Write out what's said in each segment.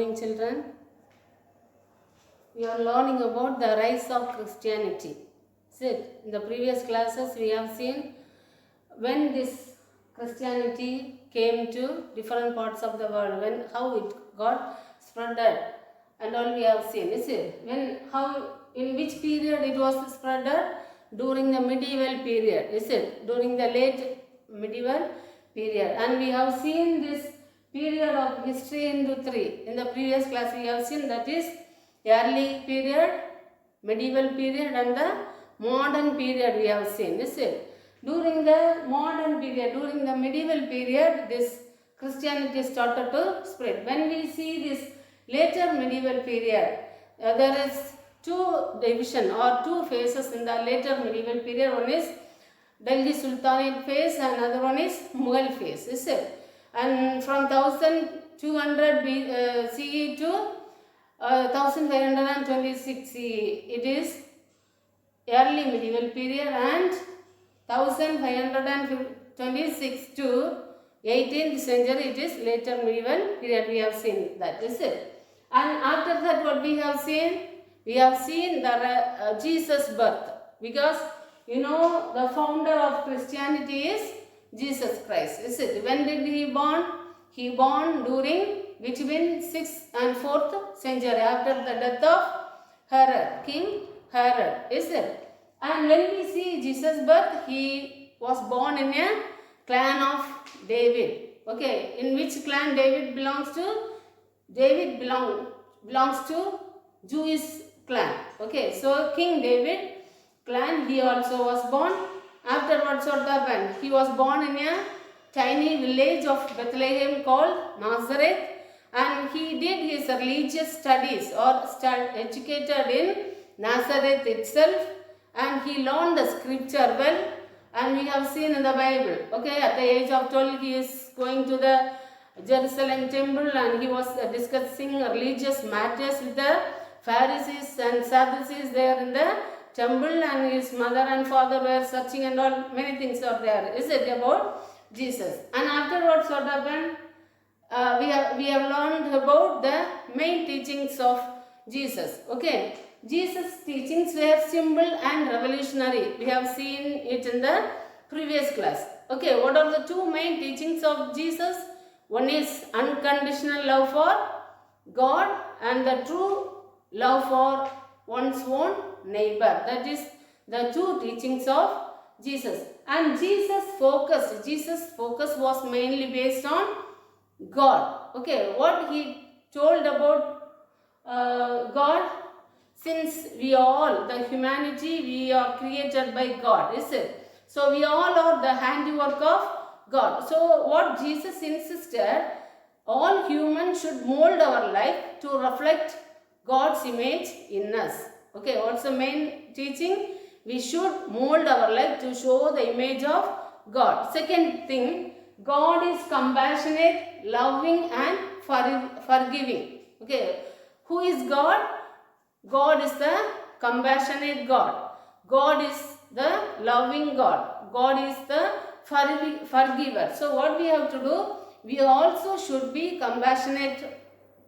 morning, children. We are learning about the rise of Christianity. See, in the previous classes we have seen when this Christianity came to different parts of the world, how it got spreaded, and all we have seen. Is it in which period it was spreaded? During the medieval period. Is it during the late medieval period? And we have seen this period of history into three. In the previous class we have seen that is early period, medieval period, and the modern period we have seen. Is it? During the modern period, during the medieval period, this Christianity started to spread. When we see this later medieval period, there is two division or two phases in the later medieval period. One is Delhi Sultanate phase and another one is Mughal phase. Is it? And from 1200 CE to 1526 CE, it is early medieval period, and 1526 to 18th century, it is later medieval period. We have seen that. Is it? And after that, what we have seen? We have seen the Jesus' birth, because the founder of Christianity is Jesus Christ. Is it? When did he born? He born between 6th and 4th century, after the death of Herod, King Herod. Is it? And when we see Jesus' birth, he was born in a clan of David. Okay, in which clan David belongs to? David belongs to Jewish clan. Okay, so King David clan, he also was born. Afterwards, what happened? He was born in a tiny village of Bethlehem called Nazareth, and he did his religious studies or educated in Nazareth itself, and he learned the scripture well, and we have seen in the Bible. Okay, at the age of 12 he is going to the Jerusalem temple, and he was discussing religious matters with the Pharisees and Sadducees there in the temple, and his mother and father were searching, and all many things are there. Is it about Jesus? And afterwards, what happened? We have learned about the main teachings of Jesus. Okay, Jesus' teachings were simple and revolutionary. We have seen it in the previous class. Okay, what are the two main teachings of Jesus? One is unconditional love for God, and the true love for one's own neighbor. That is the two teachings of Jesus. And Jesus' focus was mainly based on God. Okay, what he told about God? Since we all, the humanity, we are created by God, is it? So we all are the handiwork of God. So what Jesus insisted, all humans should mold our life to reflect God's image in us. Okay, what's the main teaching? We should mold our life to show the image of God. Second thing, God is compassionate, loving, and forgiving. Okay, who is God? God is the compassionate God. God is the loving God. God is the forgiver. So what we have to do? We also should be compassionate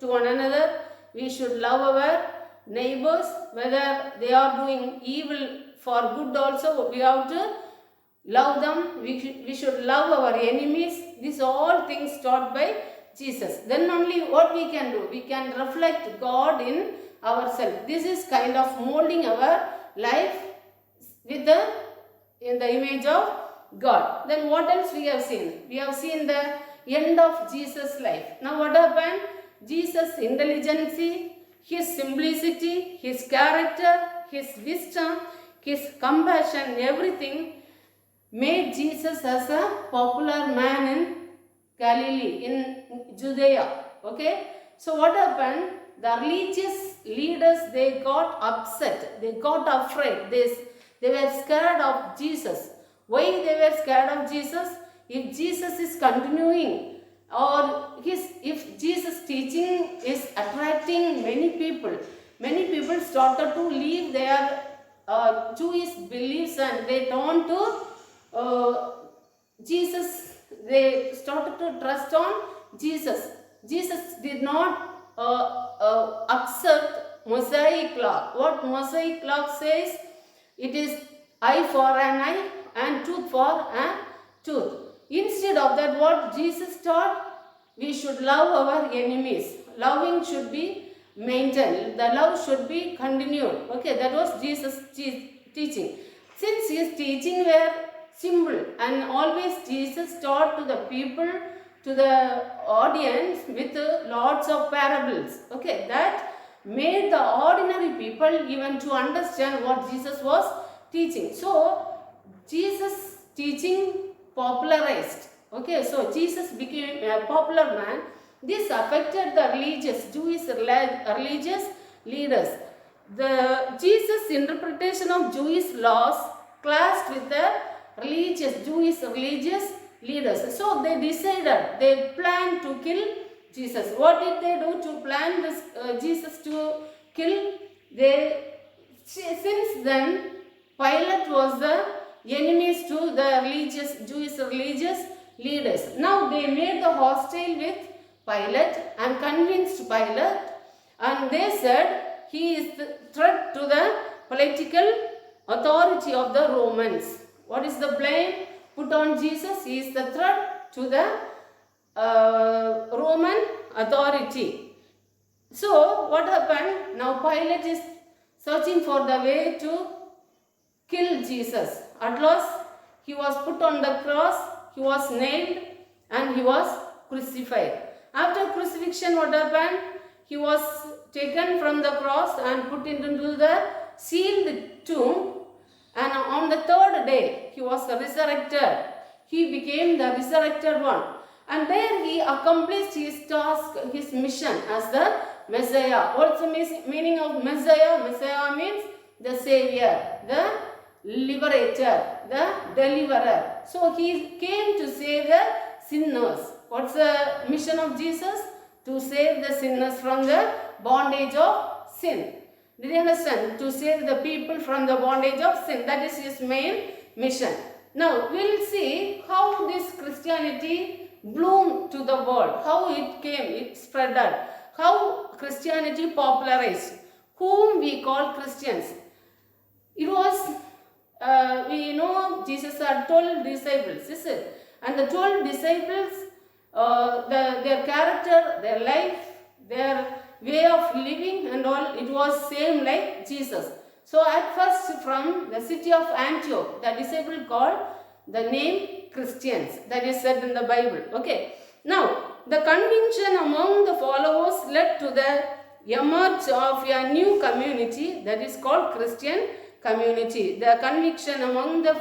to one another. We should love our neighbors, whether they are doing evil for good also. We have to love them. We should love our enemies. These are all things taught by Jesus. Then only what we can do? We can reflect God in ourselves. This is kind of molding our life in the image of God. Then what else we have seen? We have seen the end of Jesus' life. Now what happened? Jesus' intelligence, his simplicity, his character, his wisdom, his compassion, everything made Jesus as a popular man in Galilee, in Judea. Okay, so what happened? The religious leaders, they got upset, they got afraid, they were scared of Jesus. Why they were scared of Jesus? If Jesus is continuing, or if Jesus' teaching is attracting many people started to leave their Jewish beliefs, and they turned to Jesus. They started to trust on Jesus. Jesus did not accept Mosaic law. What Mosaic law says? It is eye for an eye and tooth for a tooth. Instead of that, what Jesus taught? We should love our enemies. Loving should be maintained. The love should be continued. Okay, that was Jesus' teaching. Since his teaching were simple and always Jesus taught to the people, to the audience with lots of parables. Okay, that made the ordinary people even to understand what Jesus was teaching. So, Jesus' teaching popularized. Okay, so Jesus became a popular man. This affected the Jewish religious leaders. The Jesus' interpretation of Jewish laws clashed with the Jewish religious leaders. So they decided, they planned to kill Jesus. What did they do to plan this Jesus to kill? Since then, Pilate was the enemies to the Jewish religious leaders. Now they made the hostile with Pilate and convinced Pilate, and they said he is the threat to the political authority of the Romans. What is the blame put on Jesus? He is the threat to the Roman authority. So what happened? Now Pilate is searching for the way to kill Jesus. At last he was put on the cross, he was nailed and he was crucified. After crucifixion, what happened? He was taken from the cross and put into the sealed tomb, and on the third day he was resurrected. He became the resurrected one, and there he accomplished his task, his mission as the Messiah. What's the meaning of Messiah? Messiah means the Savior, the Liberator, the Deliverer. So he came to save the sinners. What's the mission of Jesus? To save the sinners from the bondage of sin. Did you understand? To save the people from the bondage of sin. That is his main mission. Now we will see how this Christianity bloomed to the world, how it came, it spread out, how Christianity popularized, whom we call Christians. It was, we know Jesus had 12 disciples, is it? And the 12 disciples, their character, their life, their way of living and all, it was same like Jesus. So at first from the city of Antioch, the disciple called the name Christians. That is said in the Bible. Okay. Now, the conviction among the followers led to the emerge of a new community that is called Christian community. The conviction among the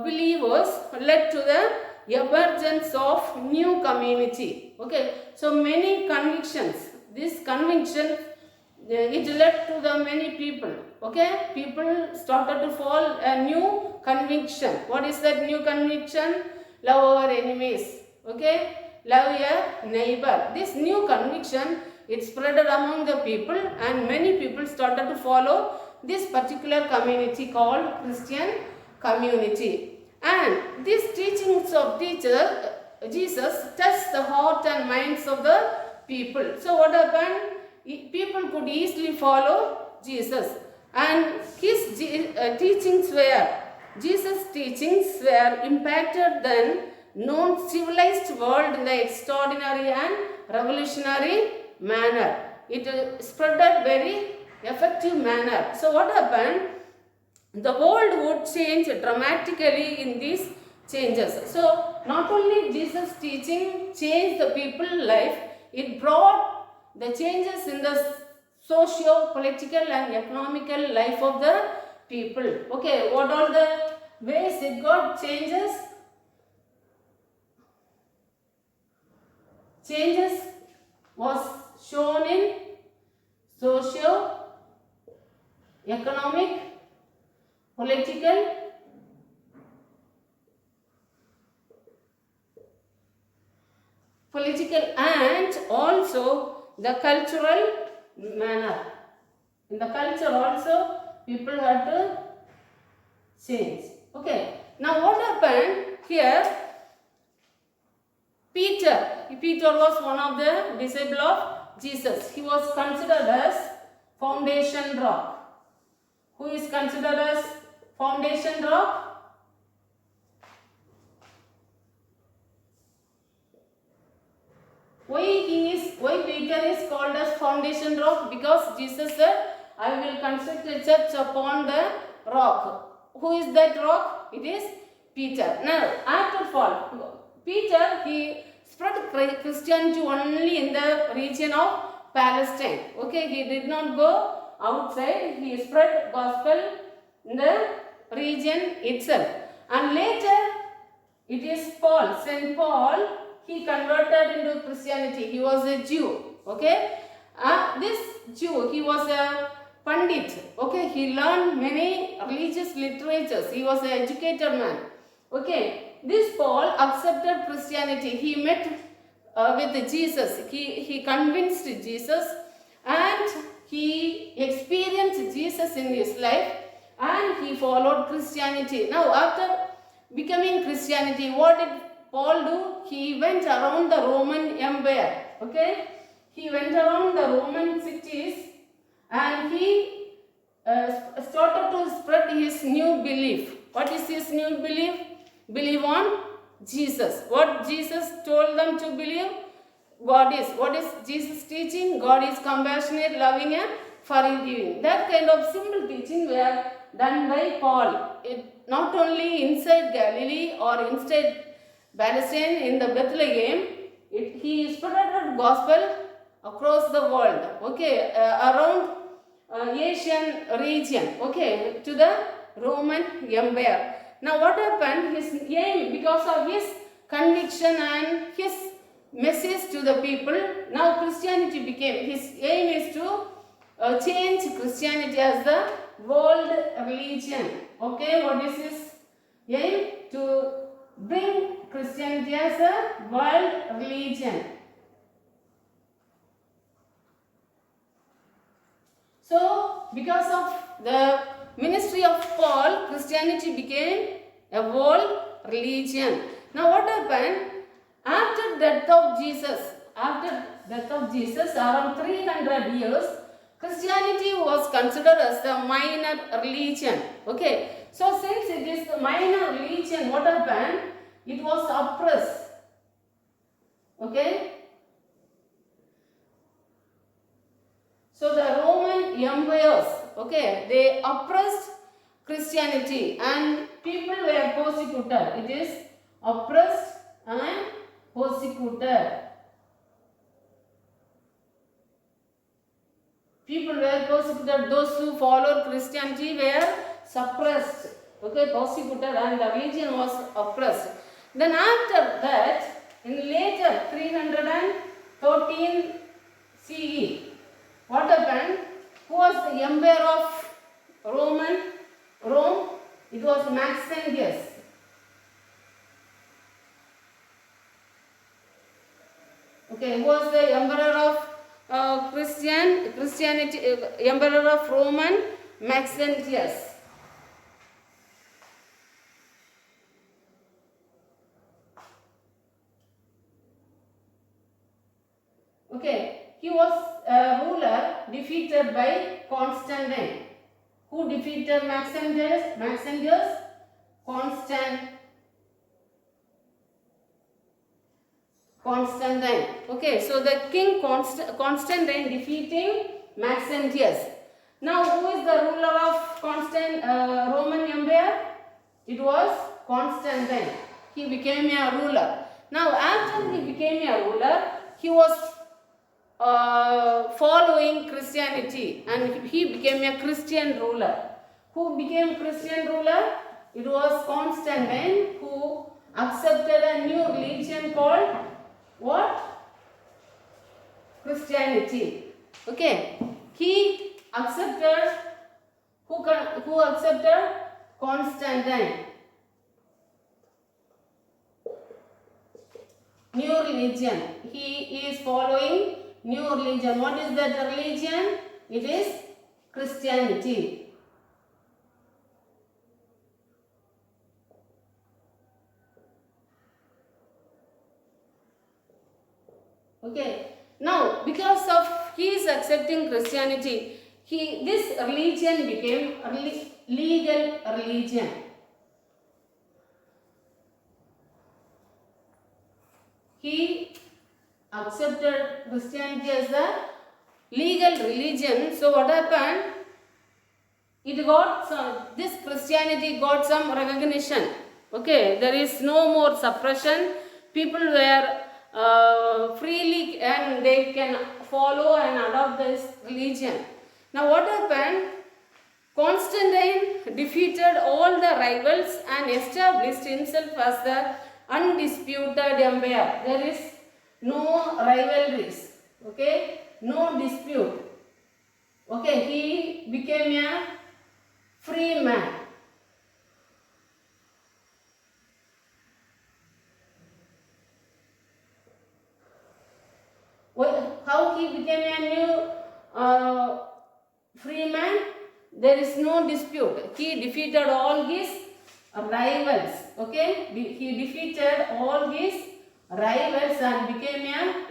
believers led to the emergence of new community. Okay. So many convictions. This conviction, it led to the many people. Okay, people started to fall a new conviction. What is that new conviction? Love our enemies. Okay, love your neighbor. This new conviction, it spread among the people, and many people started to follow this particular community called Christian community. And these teachings of Jesus touched the heart and minds of the people. So what happened? People could easily follow Jesus, and his teachings were, Jesus' teachings were impacted the known civilized world in the extraordinary and revolutionary manner. It spreaded very effective manner. So what happened? The world would change dramatically in these changes. So not only Jesus' teaching changed the people's life, it brought the changes in the socio-political and economical life of the people. Okay, what are the ways it got changes? Changes was shown in socio-economic, political, and also the cultural manner. In the culture also, people had to change. Okay. Now what happened here? Peter was one of the disciples of Jesus, he was considered as foundation rock. Who is considered as foundation rock? Why Peter is called as foundation rock? Because Jesus said, I will construct a church upon the rock. Who is that rock? It is Peter. Now, after fall, Peter, he spread Christianity only in the region of Palestine. Okay, he did not go outside. He spread gospel in the region itself. And later, it is Paul, Saint Paul, he converted into Christianity. He was a Jew. Okay, this Jew, he was a Pandit. Okay, he learned many religious literatures. He was an educated man. Okay, this Paul accepted Christianity. He met with Jesus. He convinced Jesus and he experienced Jesus in his life and he followed Christianity. Now, after becoming Christianity, what did Paul do? He went around the Roman Empire. Okay, he went around the Roman cities and he started to spread his new belief. What is his new belief? Believe on Jesus. What Jesus told them to believe? God is. What is Jesus teaching? God is compassionate, loving and forgiving. That kind of simple teaching were done by Paul. It not only inside Galilee or inside Palestine in the Bethlehem, he spread the gospel across the world. Okay, around Asian region. Okay, to the Roman Empire. Now what happened? His aim, because of his conviction and his message to the people, now Christianity became, his aim is to change Christianity as the world religion. Okay, what is his aim? To bring Christianity as a world religion. So, because of the ministry of Paul, Christianity became a world religion. Now what happened? After death of Jesus, around 300 years, Christianity was considered as the minor religion. Okay, so since it is the minor religion, what happened? It was oppressed. Okay, so the Roman empires, okay, they oppressed Christianity and people were persecuted. It is oppressed and persecuted. People were persecuted. Those who followed Christianity were suppressed. Okay, persecuted and the religion was oppressed. Then after that, in later 313 CE, what happened? Who was the emperor of Rome? It was Maxentius. Okay, who was the emperor of Christianity? Emperor of Roman, Maxentius. Okay, he was a ruler defeated by Constantine. Who defeated Maxentius? Constantine. Okay, so the king Constantine defeating Maxentius. Now, who is the ruler of Roman Empire? It was Constantine. He became a ruler. Now, after he became a ruler, he was following Christianity and he became a Christian ruler. Who became Christian ruler? It was Constantine, who accepted a new religion called what? Christianity. Okay, he accepted, who accepted? Constantine. New religion. He is following new religion. What is that religion? It is Christianity. Okay. Now, because of he is accepting Christianity, this religion became legal religion. He accepted Christianity as a legal religion. So what happened? This Christianity got some recognition. Okay, there is no more suppression. People were freely and they can follow and adopt this religion. Now what happened? Constantine defeated all the rivals and established himself as the undisputed empire. There is no rivalries. Okay, no dispute. Okay, he became a free man. How he became a new free man? There is no dispute. He defeated all his rivals. Okay, he defeated all his rivals and became a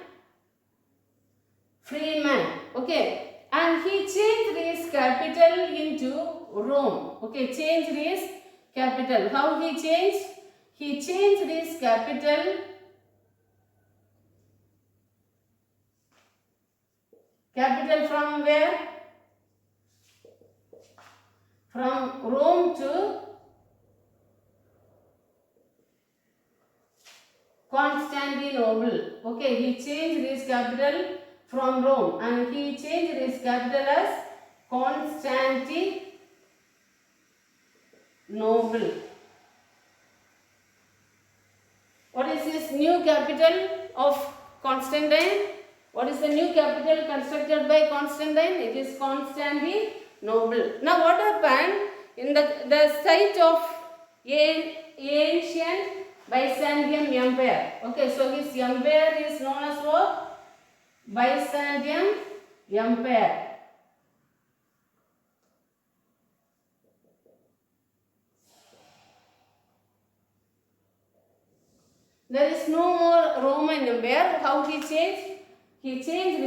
free man. Okay, and he changed his capital into Rome. Okay, changed his capital. How he changed? He changed his capital from where? From Rome to Constantinople. Okay, he changed his capital from Rome and he changed his capital as Constantinople. What is this new capital of Constantine? What is the new capital constructed by Constantine? It is Constantinople. Now what happened in the site of ancient Byzantium Empire? Okay, so his empire is known as what? Byzantium Empire. There is no more Roman Empire. How he changed? He changed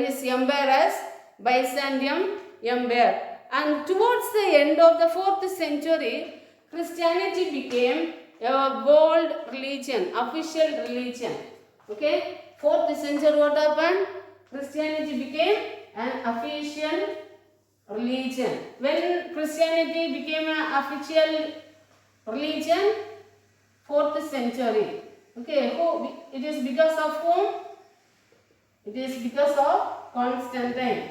his empire as Byzantium Empire. And towards the end of the 4th century, Christianity became a world religion, official religion. Okay, 4th century what happened? Christianity became an official religion. When Christianity became an official religion? 4th century. Okay, it is because of whom? It is because of Constantine.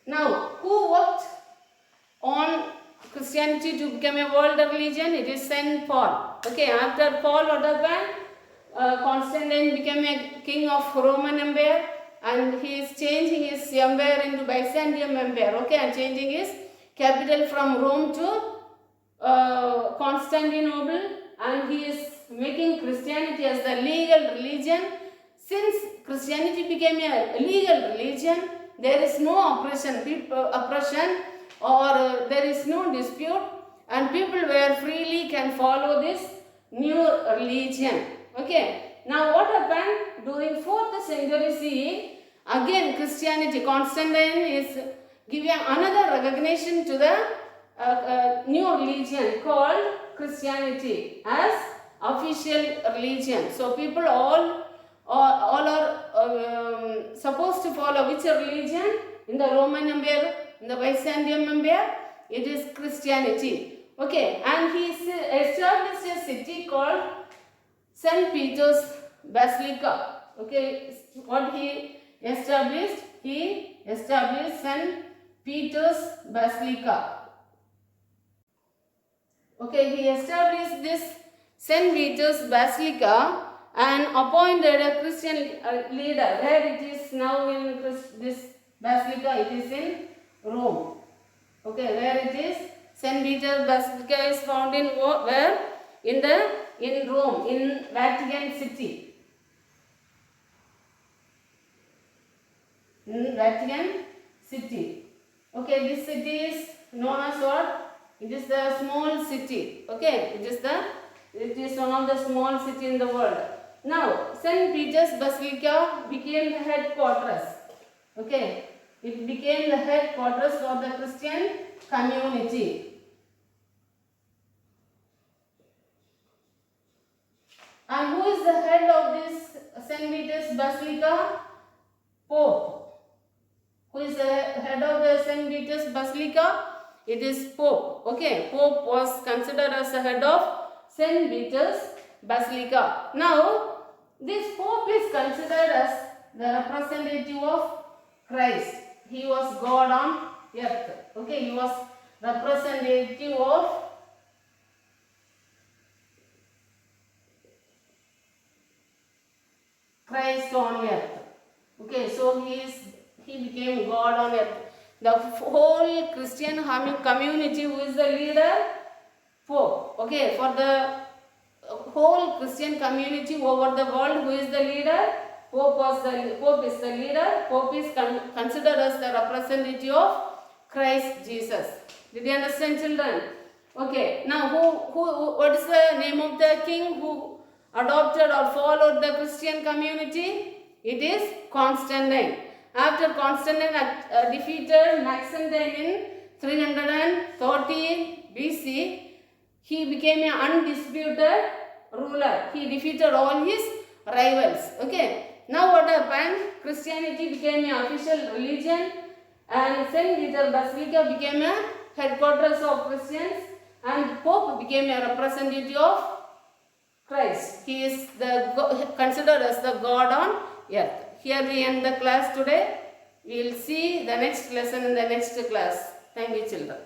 Now, who worked on Christianity to become a world religion? It is Saint Paul. Okay, after Paul, what happened? Constantine became a king of Roman Empire and he is changing his empire into Byzantium Empire. Okay, and changing his capital from Rome to Constantinople, and he is making Christianity as the legal religion. Since Christianity became a legal religion, there is no oppression or there is no dispute, and people were freely can follow this new religion. Okay, now what happened during 4th century CE? Again Christianity, Constantine is giving another recognition to the new religion called Christianity as official religion. So people all are supposed to follow which religion? In the Roman Empire, in the Byzantium Empire, it is Christianity. Okay, and he established a city called St. Peter's Basilica. Okay, what he established? He established St. Peter's Basilica. Okay, he established this St. Peter's Basilica and appointed a Christian leader. Where it is now in this Basilica? It is in Rome. Okay, where it is? St. Peter's Basilica is found in where? In Rome, in Vatican City. In Vatican City. Okay, this city is known as what? It is the small city. Okay, it is one of the small city in the world. Now, St. Peter's Basilica became the headquarters. Okay, it became the headquarters for the Christian community. And who is the head of this St. Peter's Basilica? Pope. Who is the head of the St. Peter's Basilica? It is Pope. Okay, Pope was considered as the head of St. Peter's Basilica. Now, this Pope is considered as the representative of Christ. He was God on earth. Okay, he was representative of Christ on earth. Okay, so he became God on earth. The whole Christian community, who is the leader? Pope. Okay, for the whole Christian community over the world, who is the leader? Pope is the leader. Pope is considered as the representative of Christ Jesus. Did you understand, children? Okay, now what is the name of the king who adopted or followed the Christian community? It is Constantine. After Constantine defeated Maxentine in 313 BC, he became an undisputed ruler. He defeated all his rivals. Okay. Now what happened? Christianity became an official religion, and St. Peter Basilica became a headquarters of Christians, and Pope became a representative of Christ. He is considered as the God on earth. Here we end the class today. We will see the next lesson in the next class. Thank you, children.